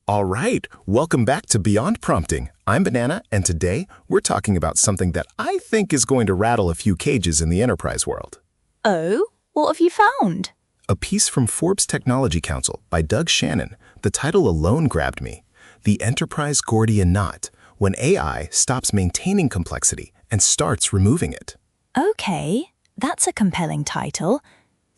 All right, welcome back to Beyond Prompting. I'm Banana, and today we're talking about something that I think is going to rattle a few cages in the enterprise world. Oh, what have you found? A piece from Forbes Technology Council by Doug Shannon. The title alone grabbed me. The Enterprise Gordian Knot, when AI stops maintaining complexity and starts removing it. Okay, that's a compelling title.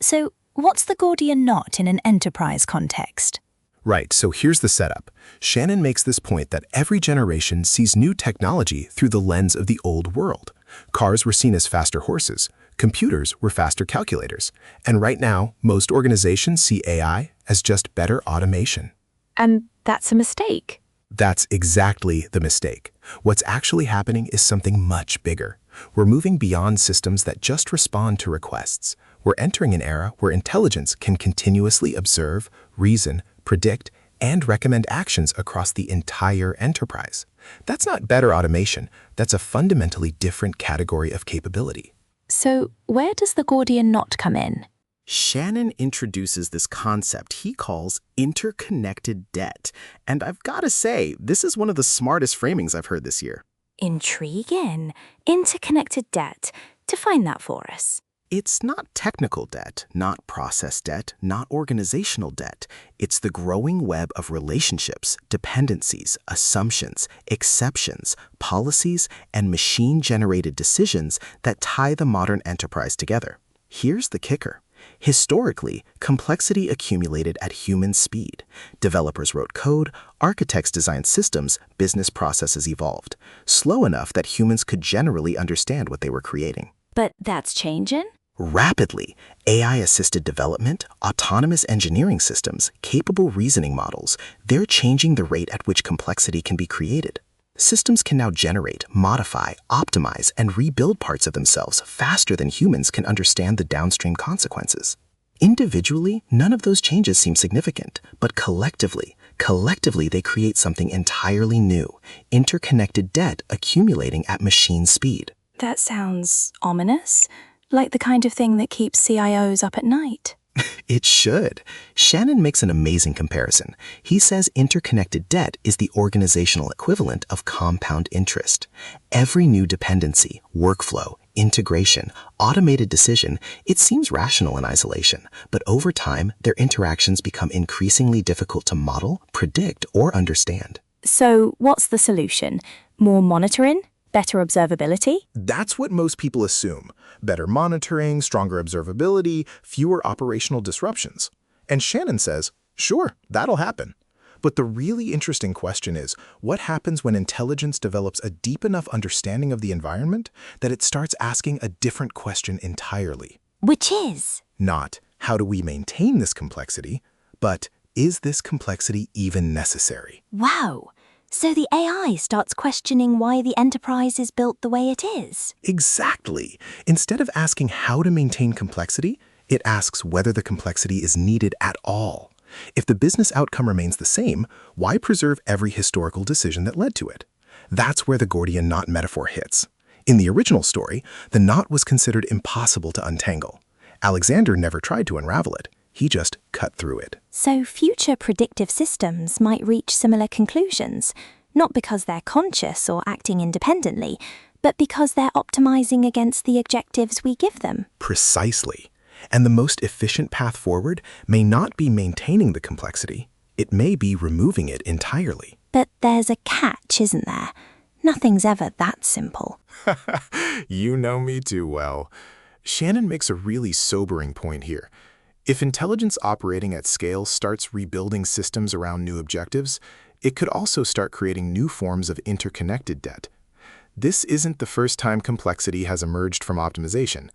So, what's the Gordian knot in an enterprise context? Right, so here's the setup. Shannon makes this point that every generation sees new technology through the lens of the old world. Cars were seen as faster horses, computers were faster calculators, and right now, most organizations see AI as just better automation. And that's a mistake. That's exactly the mistake. What's actually happening is something much bigger. We're moving beyond systems that just respond to requests. We're entering an era where intelligence can continuously observe, reason, predict, and recommend actions across the entire enterprise. That's not better automation. That's a fundamentally different category of capability. So, where does the Gordian knot come in? Shannon introduces this concept he calls interconnected debt. And I've got to say, this is one of the smartest framings I've heard this year. Intriguing. Interconnected debt. Define that for us. It's not technical debt, not process debt, not organizational debt. It's the growing web of relationships, dependencies, assumptions, exceptions, policies, and machine-generated decisions that tie the modern enterprise together. Here's the kicker. Historically, complexity accumulated at human speed. Developers wrote code, architects designed systems, business processes evolved, slow enough that humans could generally understand what they were creating. But that's changing? Rapidly, AI-assisted development, autonomous engineering systems, capable reasoning models, they're changing the rate at which complexity can be created. Systems can now generate, modify, optimize, and rebuild parts of themselves faster than humans can understand the downstream consequences. Individually, none of those changes seem significant, but collectively they create something entirely new, interconnected debt accumulating at machine speed. That sounds ominous, like the kind of thing that keeps CIOs up at night. It should. Shannon makes an amazing comparison. He says interconnected debt is the organizational equivalent of compound interest. Every new dependency, workflow, integration, automated decision, it seems rational in isolation, but over time, their interactions become increasingly difficult to model, predict, or understand. So, what's the solution? More monitoring? Better observability? That's what most people assume. Better monitoring, stronger observability, fewer operational disruptions. And Shannon says, sure, that'll happen. But the really interesting question is, what happens when intelligence develops a deep enough understanding of the environment that it starts asking a different question entirely? Which is? Not, how do we maintain this complexity, but is this complexity even necessary? Wow! So the AI starts questioning why the enterprise is built the way it is. Exactly. Instead of asking how to maintain complexity, it asks whether the complexity is needed at all. If the business outcome remains the same, why preserve every historical decision that led to it? That's where the Gordian knot metaphor hits. In the original story, the knot was considered impossible to untangle. Alexander never tried to unravel it. He just cut through it. So future predictive systems might reach similar conclusions, not because they're conscious or acting independently, but because they're optimizing against the objectives we give them. Precisely. And the most efficient path forward may not be maintaining the complexity. It may be removing it entirely. But there's a catch, isn't there? Nothing's ever that simple. You know me too well. Shannon makes a really sobering point here. If intelligence operating at scale starts rebuilding systems around new objectives, it could also start creating new forms of interconnected debt. This isn't the first time complexity has emerged from optimization.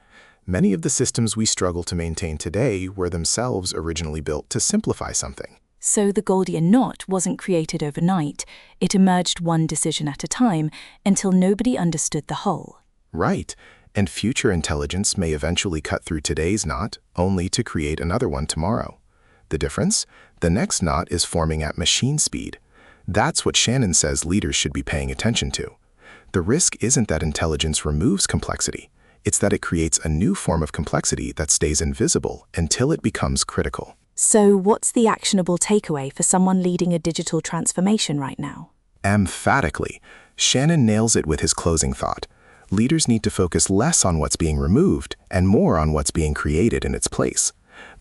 Many of the systems we struggle to maintain today were themselves originally built to simplify something. So the Gordian knot wasn't created overnight. It emerged one decision at a time until nobody understood the whole. Right. And future intelligence may eventually cut through today's knot, only to create another one tomorrow. The difference? The next knot is forming at machine speed. That's what Shannon says leaders should be paying attention to. The risk isn't that intelligence removes complexity. It's that it creates a new form of complexity that stays invisible until it becomes critical. So what's the actionable takeaway for someone leading a digital transformation right now? Emphatically, Shannon nails it with his closing thought. Leaders need to focus less on what's being removed and more on what's being created in its place.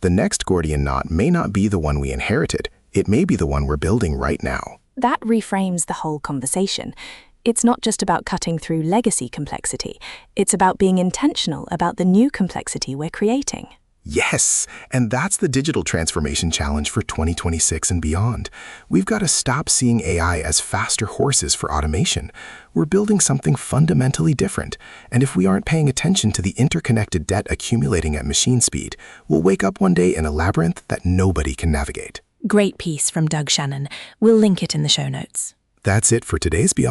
The next Gordian knot may not be the one we inherited. It may be the one we're building right now. That reframes the whole conversation. It's not just about cutting through legacy complexity. It's about being intentional about the new complexity we're creating. Yes, and that's the digital transformation challenge for 2026 and beyond. We've got to stop seeing AI as faster horses for automation. We're building something fundamentally different, and if we aren't paying attention to the interconnected debt accumulating at machine speed, we'll wake up one day in a labyrinth that nobody can navigate. Great piece from Doug Shannon. We'll link it in the show notes. That's it for today's Beyond